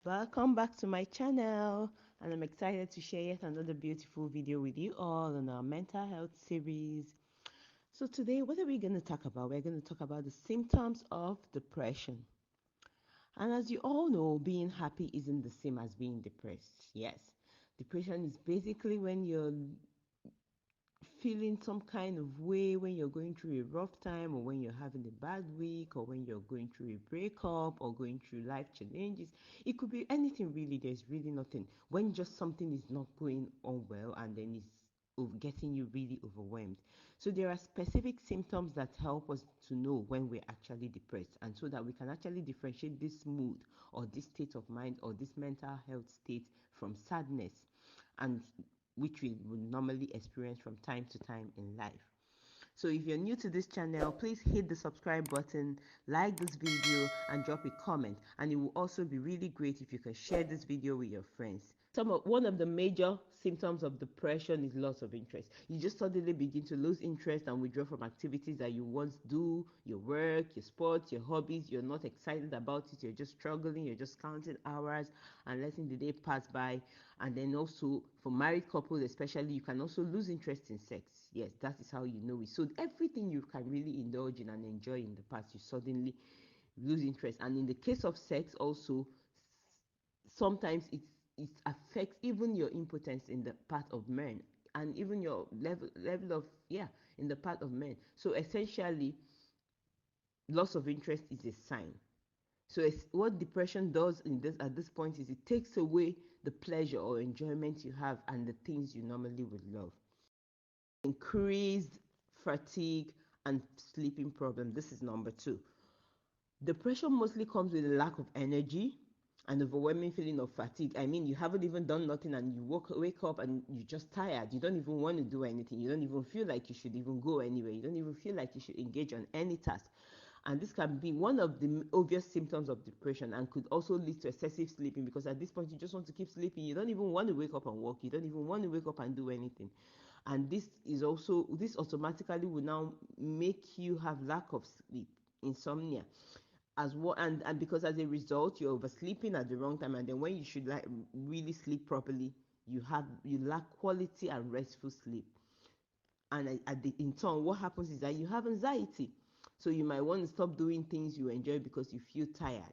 Welcome back to my channel, and I'm excited to share yet another beautiful video with you all on our mental health series. So today, what are we going to talk about? We're going to talk about the symptoms of depression. And as you all know, being happy isn't the same as being depressed. Yes, depression is basically when you're feeling some kind of way, when you're going through a rough time, or when you're having a bad week, or when you're going through a breakup, or going through life challenges. It could be anything really. There's really nothing. When just something is not going on well, and then it's getting you really overwhelmed. So there are specific symptoms that help us to know when we're actually depressed, and so that we can actually differentiate this mood or this state of mind or this mental health state from sadness, and which we would normally experience from time to time in life. So if you're new to this channel, please hit the subscribe button, like this video, and drop a comment. And it will also be really great if you can share this video with your friends. One of the major symptoms of depression is loss of interest. You just suddenly begin to lose interest and withdraw from activities that you once do, your work, your sports, your hobbies. You're not excited about it. You're just struggling. You're just counting hours and letting the day pass by. And then also for married couples especially, you can also lose interest in sex. Yes, that is how you know it. So everything you can really indulge in and enjoy in the past, you suddenly lose interest. And in the case of sex also, sometimes it affects even your impotence in the part of men, and even your level of, yeah, in the part of men. So essentially, loss of interest is a sign. So it's, what depression does in this at this point is it takes away the pleasure or enjoyment you have and the things you normally would love. Increased fatigue and sleeping problem. This is number two. Depression mostly comes with a lack of energy, an overwhelming feeling of fatigue. I mean, you haven't even done nothing and you wake up and you're just tired. You don't even want to do anything. You don't even feel like you should even go anywhere. You don't even feel like you should engage on any task. And this can be one of the obvious symptoms of depression, and could also lead to excessive sleeping, because at this point you just want to keep sleeping. You don't even want to wake up and walk. You don't even want to wake up and do anything. And this automatically will now make you have lack of sleep, insomnia as well. And because as a result you're oversleeping at the wrong time, and then when you should like really sleep properly, you lack quality and restful sleep. And in turn, what happens is that you have anxiety. So you might want to stop doing things you enjoy because you feel tired.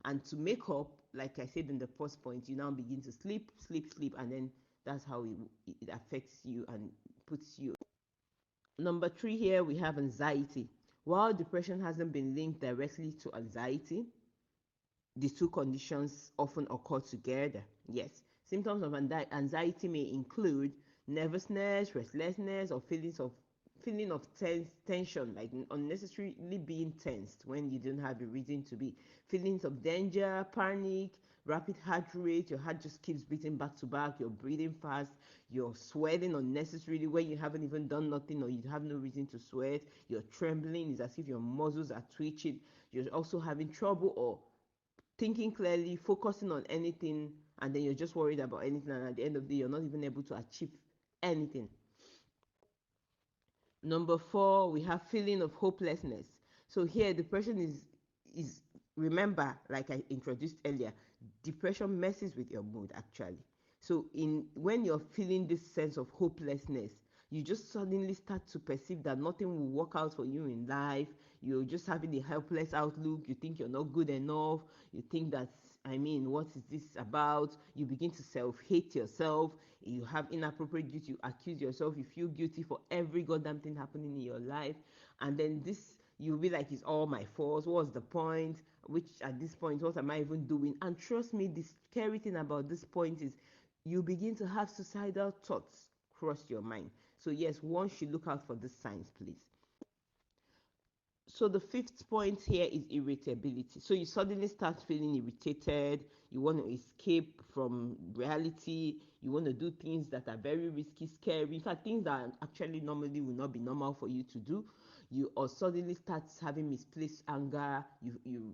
And to make up, like I said in the first point, you now begin to sleep, and then that's how it affects you and puts you. Number three, here we have anxiety. While depression hasn't been linked directly to anxiety, the two conditions often occur together. Yes, symptoms of anxiety may include nervousness, restlessness, or feeling of tension, like unnecessarily being tensed when you don't have a reason to be. Feelings of danger, panic, rapid heart rate, your heart just keeps beating back to back, you're breathing fast, you're sweating unnecessarily when you haven't even done nothing, or you have no reason to sweat, you're trembling, it's as if your muscles are twitching, you're also having trouble or thinking clearly, focusing on anything, and then you're just worried about anything, and at the end of the day, you're not even able to achieve anything. Number four, we have feeling of hopelessness. So here, depression is remember, like I introduced earlier, depression messes with your mood actually. So in when you're feeling this sense of hopelessness, you just suddenly start to perceive that nothing will work out for you in life. You're just having a helpless outlook. You think you're not good enough. You think that, I mean, what is this about? You begin to self-hate yourself. You have inappropriate guilt. You accuse yourself. You feel guilty for every goddamn thing happening in your life. And then this, you'll be like, it's all my fault. What's the point? Which at this point, what am I even doing? And trust me, the scary thing about this point is you begin to have suicidal thoughts cross your mind. So yes, one should look out for these signs, please. So the fifth point here is irritability. So you suddenly start feeling irritated. You want to escape from reality. You want to do things that are very risky, scary. In fact, things that actually normally will not be normal for you to do. You or suddenly start having misplaced anger. You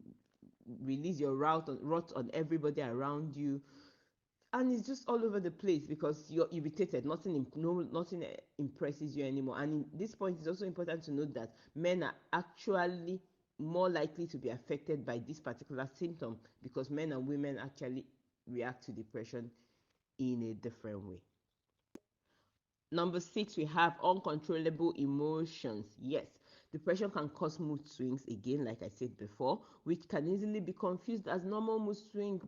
release your wrath on everybody around you, and it's just all over the place because you're irritated. Nothing impresses you anymore. And in this point, it's also important to note that men are actually more likely to be affected by this particular symptom, because men and women actually react to depression in a different way. Number 6, we have uncontrollable emotions. Yes, depression can cause mood swings, again, like I said before, which can easily be confused as normal mood swing,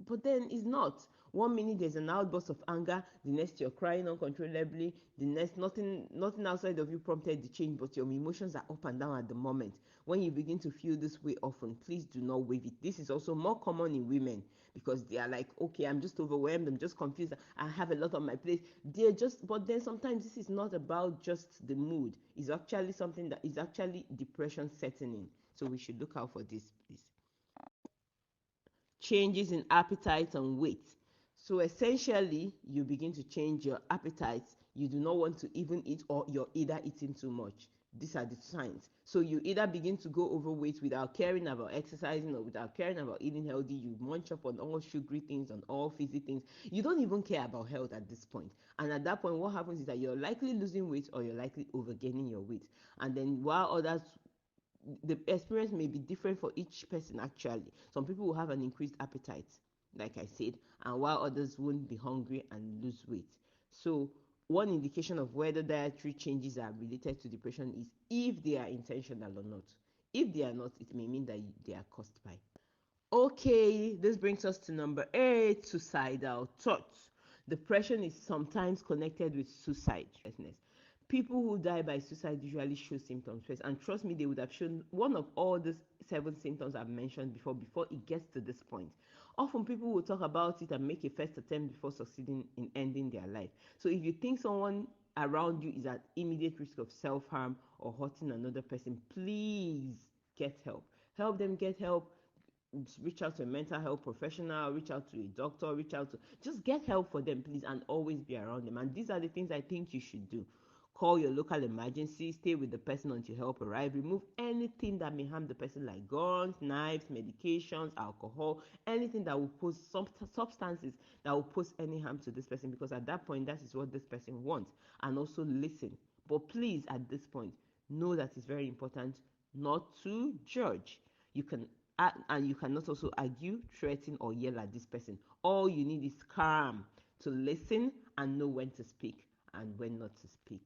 but then it's not. One minute there's an outburst of anger, the next you're crying uncontrollably, the next nothing outside of you prompted the change, but your emotions are up and down at the moment. When you begin to feel this way often, please do not wave it. This is also more common in women because they are like, okay, I'm just overwhelmed, I'm just confused, I have a lot on my plate. But then sometimes this is not about just the mood. It's actually something that is actually depression setting in. So we should look out for this, please. Changes in appetite and weight. So essentially, you begin to change your appetite. You do not want to even eat, or you're either eating too much. These are the signs. So you either begin to go overweight without caring about exercising or without caring about eating healthy. You munch up on all sugary things, on all fizzy things. You don't even care about health at this point. And at that point, what happens is that you're likely losing weight or you're likely overgaining your weight. And then while others, the experience may be different for each person actually. Some people will have an increased appetite, like I said, and while others won't be hungry and lose weight. So one indication of whether dietary changes are related to depression is if they are intentional or not. If they are not, it may mean that they are caused by. Okay, this brings us to number 8, suicidal thoughts. Depression is sometimes connected with suicide. People who die by suicide usually show symptoms first, and trust me, they would have shown one of all these 7 symptoms I've mentioned before it gets to this point. Often people will talk about it and make a first attempt before succeeding in ending their life. So if you think someone around you is at immediate risk of self-harm or hurting another person, please get help. Help them get help. Reach out to a mental health professional, reach out to a doctor, just get help for them, please, and always be around them. And these are the things I think you should do. Call your local emergency, stay with the person until help arrives, remove anything that may harm the person, like guns, knives, medications, alcohol, anything that will pose substances that will pose any harm to this person, because at that point that is what this person wants. And also listen, but please, at this point, know that it's very important not to judge. You can and you cannot also argue, threaten, or yell at this person. All you need is calm to listen and know when to speak and when not to speak.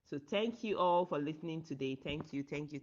So thank you all for listening today. Thank you.